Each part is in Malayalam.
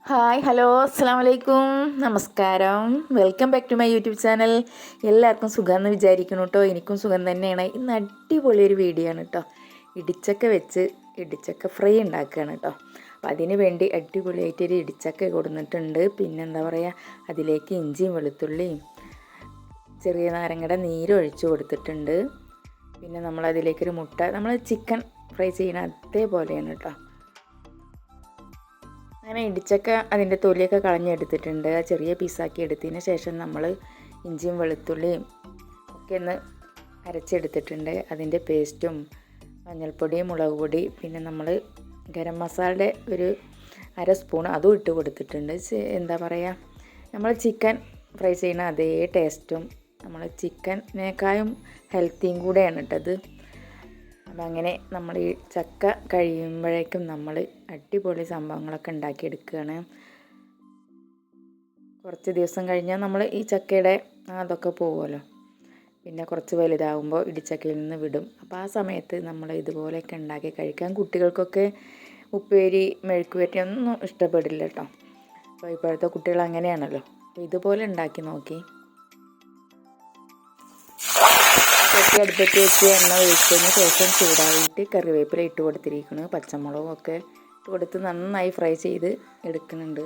ഹായ് ഹലോ അസ്സാം വലൈക്കും നമസ്കാരം. Welcome back to my YouTube channel. എല്ലാവർക്കും സുഖമെന്ന് വിചാരിക്കുന്നു കേട്ടോ. എനിക്കും സുഖം തന്നെയാണ്. ഇന്ന് അടിപൊളിയൊരു വീഡിയോ ആണ് കേട്ടോ. ഇടിച്ചക്ക വെച്ച് ഇടിച്ചക്ക ഫ്രൈ ഉണ്ടാക്കുകയാണ് കേട്ടോ. അപ്പോൾ അതിന് വേണ്ടി അടിപൊളിയായിട്ടൊരു ഇടിച്ചക്ക കൊടുത്തിട്ടുണ്ട്. പിന്നെന്താ പറയുക, അതിലേക്ക് ഇഞ്ചിയും വെളുത്തുള്ളിയും ചെറിയ നാരങ്ങയുടെ നീര് ഒഴിച്ച് കൊടുത്തിട്ടുണ്ട്. പിന്നെ നമ്മളതിലേക്കൊരു മുട്ട, നമ്മൾ ചിക്കൻ ഫ്രൈ ചെയ്യണ അതേപോലെയാണ് കേട്ടോ. അങ്ങനെ ഇടിച്ചക്ക അതിൻ്റെ തൊലിയൊക്കെ കളഞ്ഞെടുത്തിട്ടുണ്ട്. ചെറിയ പീസാക്കി എടുത്തതിന് ശേഷം നമ്മൾ ഇഞ്ചിയും വെളുത്തുള്ളിയും ഒക്കെ ഒന്ന് അരച്ചെടുത്തിട്ടുണ്ട്. അതിൻ്റെ പേസ്റ്റും മഞ്ഞൾപ്പൊടി, മുളക് പൊടി, പിന്നെ നമ്മൾ ഗരം മസാലയുടെ ഒരു അര സ്പൂൺ അതും ഇട്ട് കൊടുത്തിട്ടുണ്ട്. എന്താ പറയുക, നമ്മൾ ചിക്കൻ ഫ്രൈ ചെയ്യുന്ന അതേ ടേസ്റ്റും നമ്മൾ ചിക്കനേക്കാളും ഹെൽത്തിയും കൂടെയാണ് ഇട്ടത്. അപ്പം അങ്ങനെ നമ്മൾ ഈ ചക്ക കഴിയുമ്പോഴേക്കും നമ്മൾ അടിപൊളി സംഭവങ്ങളൊക്കെ ഉണ്ടാക്കിയെടുക്കുകയാണ്. കുറച്ച് ദിവസം കഴിഞ്ഞാൽ നമ്മൾ ഈ ചക്കയുടെ അതൊക്കെ പോകുമല്ലോ. പിന്നെ കുറച്ച് വലുതാകുമ്പോൾ ഇടിച്ചക്കയിൽ നിന്ന് വിടും. അപ്പോൾ ആ സമയത്ത് നമ്മൾ ഇതുപോലെയൊക്കെ ഉണ്ടാക്കി കഴിക്കാൻ, കുട്ടികൾക്കൊക്കെ ഉപ്പേരി മെഴുക്കുവരട്ടി ഒന്നും ഇഷ്ടപ്പെടില്ല കേട്ടോ. അപ്പോൾ ഇപ്പോഴത്തെ കുട്ടികൾ അങ്ങനെയാണല്ലോ. അപ്പോൾ ഇതുപോലെ ഉണ്ടാക്കി നോക്കി. ചട്ടി അടുപ്പത്ത് വെച്ച് എണ്ണ ഒഴിച്ചതിന് ശേഷം ചൂടായിട്ട് കറിവേപ്പില ഇട്ട് കൊടുത്തിരിക്കുന്നു. പച്ചമുളകും ഒക്കെ ഇട്ട് കൊടുത്ത് നന്നായി ഫ്രൈ ചെയ്ത് എടുക്കുന്നുണ്ട്.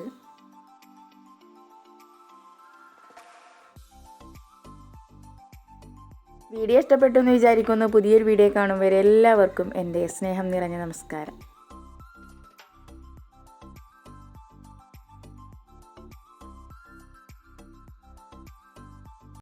വീഡിയോ ഇഷ്ടപ്പെട്ടു എന്ന് വിചാരിക്കുന്നു. പുതിയൊരു വീഡിയോ കാണും വരെ എല്ലാവർക്കും എൻ്റെ സ്നേഹം നിറഞ്ഞ നമസ്കാരം.